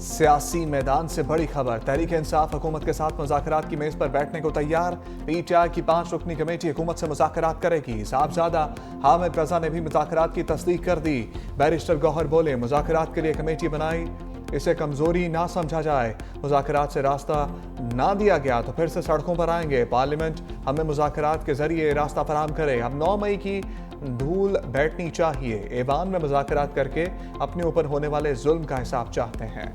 सियासी मैदान से बड़ी खबर। तहरीक इंसाफ हुकूमत के साथ मुज़ाकरात की मेज पर बैठने को तैयार। पीटीआई की 5 रुकनी कमेटी हुकूमत से मुज़ाकरात करेगी। साहबजादा हामिद रजा ने भी मुज़ाकरात की तस्दीक कर दी। बैरिस्टर गौहर बोले, मुज़ाकरात के लिए कमेटी बनाई, इसे कमजोरी ना समझा जाए। मुज़ाकरात से रास्ता ना दिया गया तो फिर से सड़कों पर आएंगे। पार्लियामेंट हमें मुज़ाकरात के जरिए रास्ता फराहम करे। हम 9 मई की धूल बैठनी चाहिए। ऐवान में मुज़ाकरात करके अपने ऊपर होने वाले जुल्म का हिसाब चाहते हैं।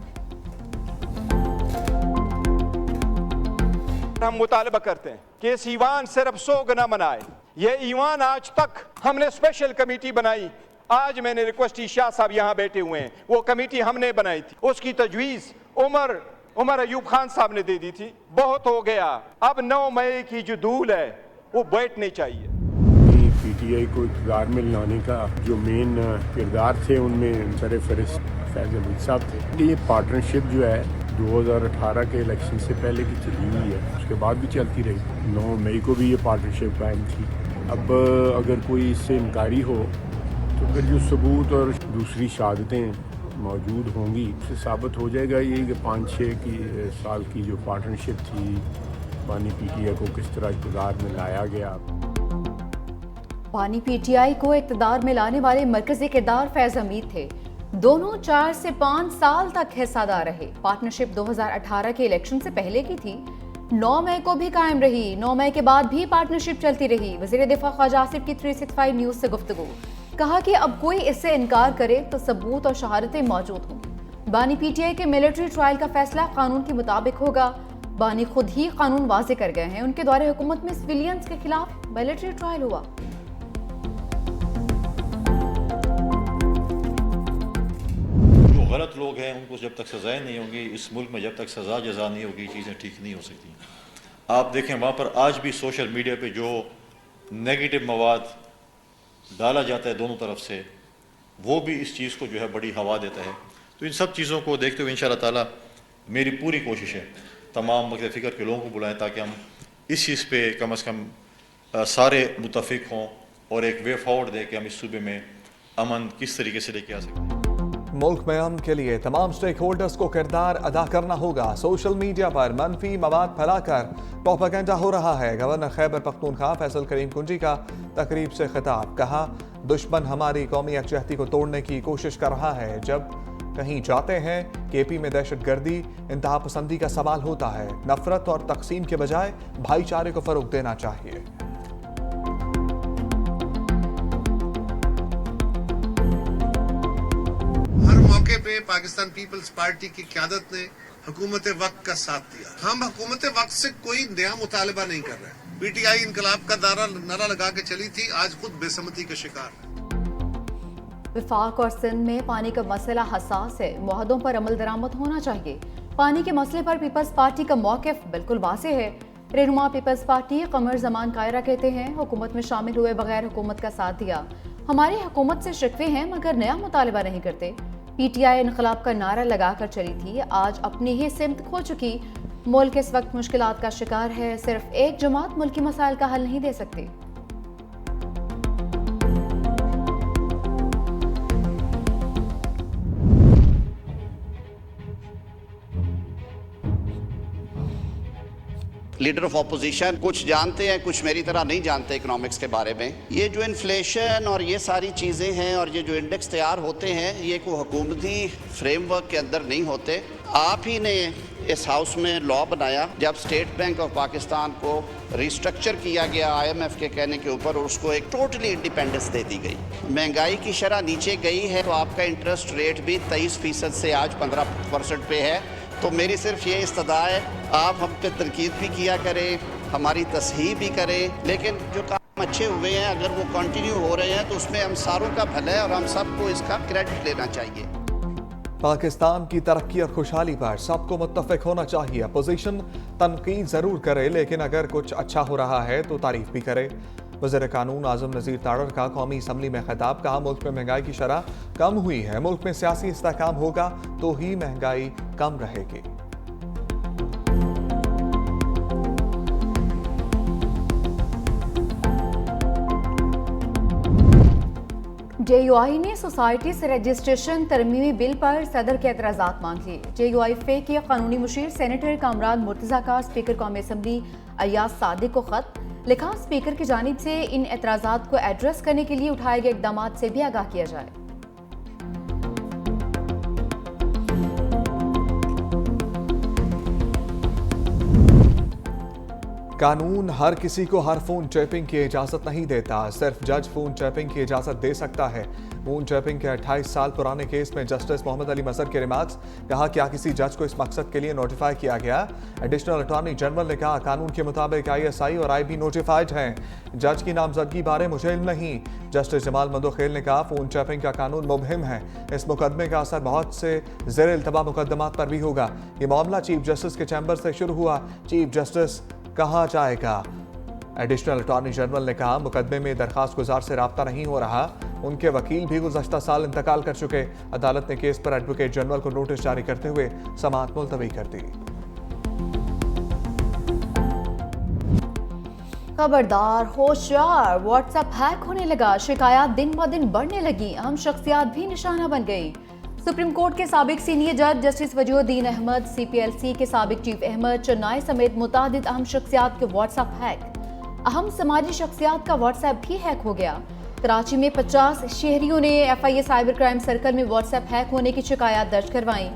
हम मुतालबा करते हैं कि इस ईवान सिर्फ 100 गुना मनाए। ये ईवान आज तक हमने स्पेशल कमेटी बनाई। आज मैंने रिक्वेस्ट की, शाह साहब यहाँ बैठे हुए हैं, वो कमेटी हमने बनाई थी, उसकी तजवीज़ उमर अयूब खान साहब ने दे दी थी। बहुत हो गया, अब 9 मई की जो धूल है वो बैठनी चाहिए। पीटीआई को इक़्तिदार में लाने का जो मेन किरदार थे उनमें सरफहरिस्त फैज़ अहमद साहब थे। ये पार्टनरशिप जो है 2018 के इलेक्शन से पहले की चली हुई है, उसके बाद भी चलती रही। 9 मई को भी ये पार्टनरशिप कायम थी। अब अगर कोई इससे इनकारी हो तो फिर जो सबूत और दूसरी शहादतें मौजूद होंगी उससे साबित हो जाएगा ये कि 5-6 साल की जो पार्टनरशिप थी बानी पीटीआई को किस तरह इक़्तिदार में लाया गया। बानी पीटीआई को इक़्तिदार में लाने वाले मरकजी किरदार फैज़ हमीद थे। दोनों 4 से 5 साल तक हिस्सादार रहे। पार्टनरशिप 2018 के इलेक्शन से पहले की थी। 9 मई को भी कायम रही। 9 मई के बाद भी पार्टनरशिप चलती रही। वज़ीर दिफा ख्वाजा आसिफ की 365 न्यूज़ से गुफ्तगू, कहा कि अब कोई इससे इनकार करे तो सबूत और शहादतें मौजूद हों। बानी पीटीआई के मिलिट्री ट्रायल का फैसला कानून के मुताबिक होगा। बानी खुद ही कानून वाज़े कर गए हैं। उनके दौरे हुकूमत में सिविलियंस के खिलाफ मिलिट्री ट्रायल हुआ। गलत लोग हैं उनको जब तक सज़ाएं नहीं होंगी, इस मुल्क में जब तक सज़ा जज़ा नहीं होगी, चीज़ें ठीक नहीं हो सकती। आप देखें वहाँ पर आज भी सोशल मीडिया पे जो नेगेटिव मवाद डाला जाता है दोनों तरफ से, वो भी इस चीज़ को जो है बड़ी हवा देता है। तो इन सब चीज़ों को देखते हुए इंशाअल्लाह ताला मेरी पूरी कोशिश है तमाम मकसद फ़िक्र के लोगों को बुलाएं ताकि हम इस चीज़ पे कम से कम सारे मुतफिक हों और एक वे फॉरवर्ड दें कि हम इस सूबे में अमन किस तरीके से लेके आ सकते हैं। मुल्क में अमन के लिए तमाम स्टेक होल्डर्स को किरदार अदा करना होगा। सोशल मीडिया पर मनफी मवाद फैलाकर प्रोपेगेंडा हो रहा है। गवर्नर खैबर पख्तूनख्वा फैसल करीम कुंजी का तकरीब से खिताब, कहा दुश्मन हमारी कौमी यकजहती को तोड़ने की कोशिश कर रहा है। जब कहीं जाते हैं केपी में दहशतगर्दी इंतहा पसंदी का सवाल होता है। नफरत और तकसीम के बजाय भाईचारे को फरोग देना चाहिए। पे पाकिस्तान पीपल्स पार्टी की क़यादत ने हुकूमत वक्त का साथ दिया। हम हुकूमत वक्त से कोई नया मुतालबा नहीं कर रहे। पीटीआई इनकलाब का नारा लगा के चली थी, आज खुद बेसमती का शिकार। विफाक और सिंध में पानी का मसला हसास है। मुआहदों पर अमल दरामद होना चाहिए। पानी के मसले पर पीपल्स पार्टी का मौक़िफ़ बिल्कुल वाज़ेह है। रहनुमा पीपल्स पार्टी कमर जमान कायरा कहते हैं, हुकूमत में शामिल हुए बगैर हुकूमत का साथ दिया। हमारी हुकूमत से शिकवे हैं मगर नया मुतालबा नहीं करते। पीटीआई इनकलाब का नारा लगाकर चली थी, आज अपनी ही सिमत खो चुकी। मुल्क इस वक्त मुश्किलात का शिकार है। सिर्फ एक जमात मुल्की मसाइल का हल नहीं दे सकती। लीडर ऑफ ऑपोजिशन कुछ जानते हैं, कुछ मेरी तरह नहीं जानते इकोनॉमिक्स के बारे में। ये जो इन्फ्लेशन और ये सारी चीज़ें हैं और ये जो इंडेक्स तैयार होते हैं, ये कोई हुकूमती फ्रेमवर्क के अंदर नहीं होते। आप ही ने इस हाउस में लॉ बनाया जब स्टेट बैंक ऑफ पाकिस्तान को रिस्ट्रक्चर किया गया IMF के कहने के ऊपर, और उसको एक टोटली इंडिपेंडेंस दे दी गई। महंगाई की शरह नीचे गई है तो आपका इंटरेस्ट रेट भी 23% से आज 15% पे है। तो मेरी सिर्फ ये इस्तदा है, आप हम पे तनकीद भी किया करें, हमारी तस्हीह भी करें, लेकिन जो काम अच्छे हुए हैं अगर वो कंटिन्यू हो रहे हैं तो उसमें हम सारों का भला है और हम सबको इसका क्रेडिट लेना चाहिए। पाकिस्तान की तरक्की और खुशहाली पर सबको मुत्तफिक होना चाहिए। अपोजिशन तनकीद जरूर करे लेकिन अगर कुछ अच्छा हो रहा है तो तारीफ भी करे। वज़ीर कानून आज़म नज़ीर तारड़ का कौमी असम्बली में खिताब, कहा मुल्क में महंगाई की शरह कम हुई है। मुल्क में सियासी इस्तेहकाम होगा तो ही महंगाई कम रहेगी। JUI ने सोसाइटी से रजिस्ट्रेशन तरमीमी बिल पर सदर के एतराज़ात मांग लिए। JUI फे के कानूनी मुशीर सेनेटर कामरान मुर्तज़ा का स्पीकर कौमी असम्बली अय्याज सादिक को खत लिखा। स्पीकर की जानिब से इन एतराज़ात को एड्रेस करने के लिए उठाए गए इक़दाम से भी आगाह किया जाए। कानून हर किसी को हर फोन टैपिंग की इजाजत नहीं देता, सिर्फ जज फोन टैपिंग की इजाजत दे सकता है। फोन टैपिंग के 28 साल पुराने केस में जस्टिस मोहम्मद अली मजहर के रिमार्क्स। कहा क्या किसी जज को इस मकसद के लिए नोटिफाई किया गया? एडिशनल अटॉर्नी जनरल ने कहा कानून के मुताबिक ISI और IB नोटिफाइड हैं, जज की नामजदगी बारे मुझे इल्म नहीं। जस्टिस जमाल मंदोखेल ने कहा फोन टैपिंग का कानून मुबहिम है, इस मुकदमे का असर बहुत से ज़ेर इल्तबा मुकदमात पर भी होगा। ये मामला चीफ जस्टिस के चैम्बर से शुरू हुआ, चीफ जस्टिस कहा जाएगा। एडिशनल अटॉर्नी जनरल ने कहा मुकदमे में दरखास्त गुजार से राब्ता नहीं हो रहा, उनके वकील भी गुज़श्ता साल इंतकाल कर चुके। अदालत ने केस पर एडवोकेट जनरल को नोटिस जारी करते हुए समाअत मुलतवी कर दी। खबरदार, होशियार, व्हाट्सएप हैक होने लगा, शिकायत दिन ब दिन बढ़ने लगी, अहम शख्सियात भी निशाना बन गई। सुप्रीम कोर्ट के साबिक सीनियर जज जस्टिस वजीउद्दीन अहमद, CPLC के साबिक चीफ अहमद चन्नाई समेत मुतादिद अहम शख्सियात के व्हाट्सएप हैक। अहम समाजी शख्सियात का व्हाट्सएप भी हैक हो गया। कराची में 50 शहरियों ने FIA साइबर क्राइम सर्कल में व्हाट्सएप हैक होने की शिकायत दर्ज करवाई।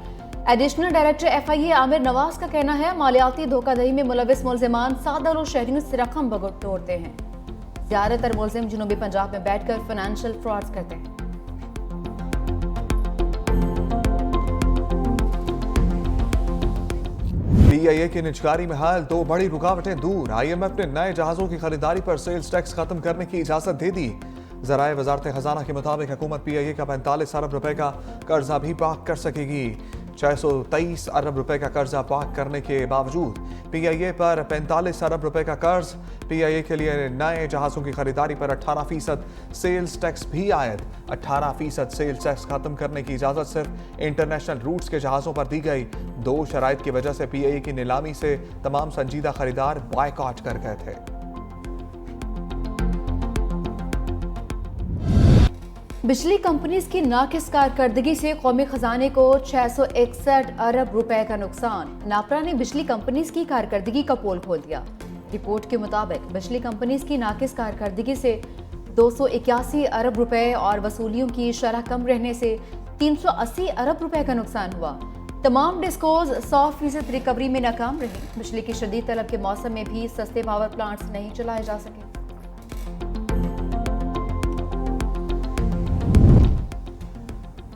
Additional director FIA Aamir Nawaz का कहना है मालियाती धोखाधड़ी में मुलविस मुलजिमान सादा रोज शहरियों से रकम बटोरते हैं। ज्यादातर मुलजिम जनूबी पंजाब में बैठकर फाइनेंशियल फ्रॉड्स करते हैं। PIA की निजकारी में हाल दो बड़ी रुकावटें दूर। IMF ने नए जहाजों की खरीदारी पर सेल्स टैक्स खत्म करने की इजाजत दे दी। ज़राए वजारत खजाना के मुताबिक हुकूमत PIA का 45 अरब रुपए का कर्जा भी पाक कर सकेगी। 623 अरब रुपए का कर्जा पाक करने के बावजूद PIA पर 45 अरब रुपए का कर्ज। PIA के लिए नए जहाज़ों की खरीदारी पर 18% सेल्स टैक्स भी आयद। 18% सेल्स टैक्स खत्म करने की इजाज़त सिर्फ इंटरनेशनल रूट्स के जहाज़ों पर दी गई। दो शराइत की वजह से PIA की नीलामी से तमाम संजीदा खरीदार बायकॉट कर गए थे। बिजली कंपनीज की नाकिस कारकर्दगी से कौमी खजाने को 661 अरब रुपए का नुकसान। नापरा ने बिजली कंपनीज की कारकर्दगी का पोल खोल दिया। रिपोर्ट के मुताबिक बिजली कंपनीज की नाकिस कारकर्दगी से 281 अरब रुपए और वसूलियों की शरह कम रहने से 380 अरब रुपए का नुकसान हुआ। तमाम डिस्कोज 100% रिकवरी में नाकाम रही। बिजली की शदीद तलब के मौसम में भी सस्ते पावर प्लांट्स नहीं चलाए जा सके।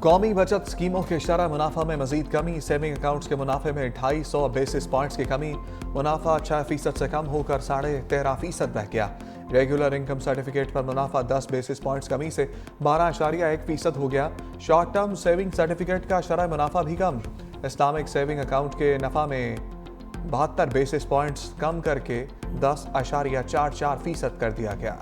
कौमी बचत स्कीमों के शरह मुनाफा में मजीद कमी। सेविंग अकाउंट्स के मुनाफे में 250 बेसिस पॉइंट्स की कमी। मुनाफा 6% से कम होकर 13.5% बह गया। रेगुलर इनकम सर्टिफिकेट पर मुनाफा 10 बेसिस पॉइंट्स कमी से 12.1% हो गया। शॉर्ट टर्म सेविंग सर्टिफिकेट का शरह मुनाफा भी कम। इस्लामिक सेविंग अकाउंट के नफा में 72 बेसिस पॉइंट्स कम करके 10.44% कर दिया गया।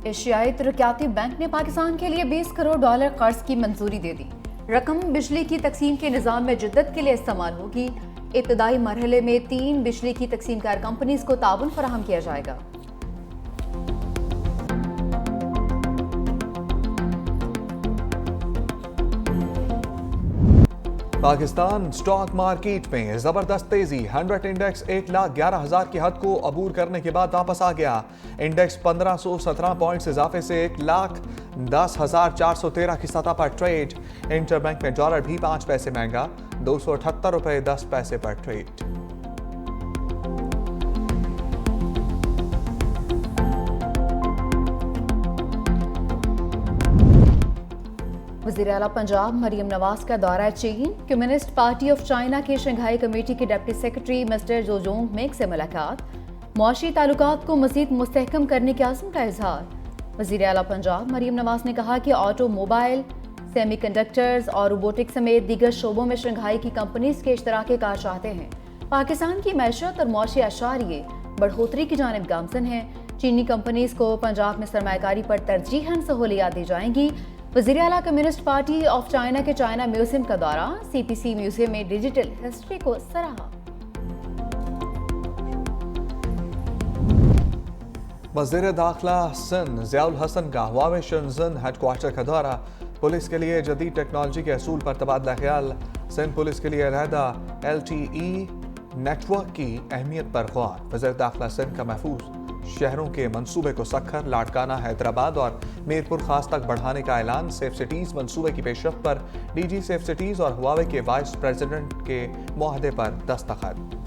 एशियाई तरक्याती बैंक ने पाकिस्तान के लिए $20 करोड़ कर्ज की मंजूरी दे दी। रकम बिजली की तकसीम के निज़ाम में जिद्दत के लिए इस्तेमाल होगी। इब्तदाई मरहले में 3 बिजली की तकसीमकार कंपनीज को ताउन फराहम किया जाएगा। पाकिस्तान स्टॉक मार्केट में जबरदस्त तेजी। 100 इंडेक्स 1,11,000 की हद को अबूर करने के बाद वापस आ गया। इंडेक्स 1517 पॉइंट से इजाफे से 1,10,413 की सतह पर ट्रेड। इंटरबैंक में डॉलर भी 5 पैसे महंगा, 278 रुपए 10 पैसे पर ट्रेड। वज़ीर आला पंजाब मरियम नवाज का दौरा चीन। कम्युनिस्ट पार्टी ऑफ चाइना के शंघाई कमेटी के डिप्टी सेक्रेटरी मिस्टर जोजोंग मेक से मुलाकात। मुआशी ताल्लुकात को मज़ीद मुस्तहकम करने के आज़म का इजहार। वज़ीर आला पंजाब मरियम नवाज ने कहा कि ऑटोमोबाइल, सेमीकंडक्टर्स और रोबोटिक्स समेत दीगर शोबों में शंघाई की कंपनीज के इश्तराक कार चाहते हैं। पाकिस्तान की मैशत और मुआशी अशारिये बढ़ोतरी की जानिब गामजन है। चीनी कंपनीज को पंजाब में सरमायाकारी पर तरजीहन सहूलियात दी जाएंगी। वज़ीर आला कम्युनिस्ट पार्टी ऑफ चाइना के चाइना म्यूजियम का दौरा। CPC म्यूजियम में डिजिटल हिस्ट्री को सराहा। वज़ीर दाखिला सिंध ज़ियाउल हसन का हुआवे शनजन हेडक्वार्टर का दौरा। पुलिस के लिए जदीद टेक्नोलॉजी के असूल पर तबादला ख्याल। सिंध पुलिस के लिए अलहदा LTE नेटवर्क की अहमियत पर गौर। वज़ीर दाखिला सिंध का महफूज शहरों के मंसूबे को सखर, लाड़काना, हैदराबाद और मीरपुर खास तक बढ़ाने का ऐलान। सेफ सिटीज़ मंसूबे की पेशरफ पर DG सेफ सिटीज़ और हुआवे के वाइस प्रेसिडेंट के मुआहदे पर दस्तखत।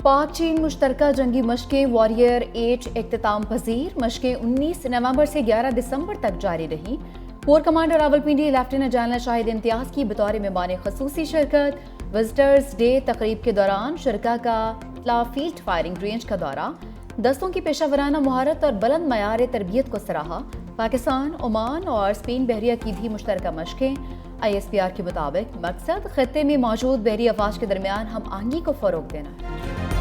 पाक चीन मुश्तरका जंगी मशकें वॉरियर 8 इख्तिताम पजीर। मशकें 19 नवंबर से 11 दिसंबर तक जारी रहीं। Core commander Rawalpindi lieutenant general Shahid Imtiaz की बतौर मेहमान खसूसी शिरकत। विजिटर्स डे तकरीब के दौरान शरका का फील्ड फायरिंग रेंज का दौरा। दस्तों की पेशा वराना महारत और बुलंद मयार तरबियत को सराहा। पाकिस्तान, ओमान और स्पेन बहरिया की भी मुश्तरका मशकें। ISPR के मुताबिक मकसद खत्ते में मौजूद बहरी अफवाज के दरमियान हम आहंगी को फ़रोग देना है।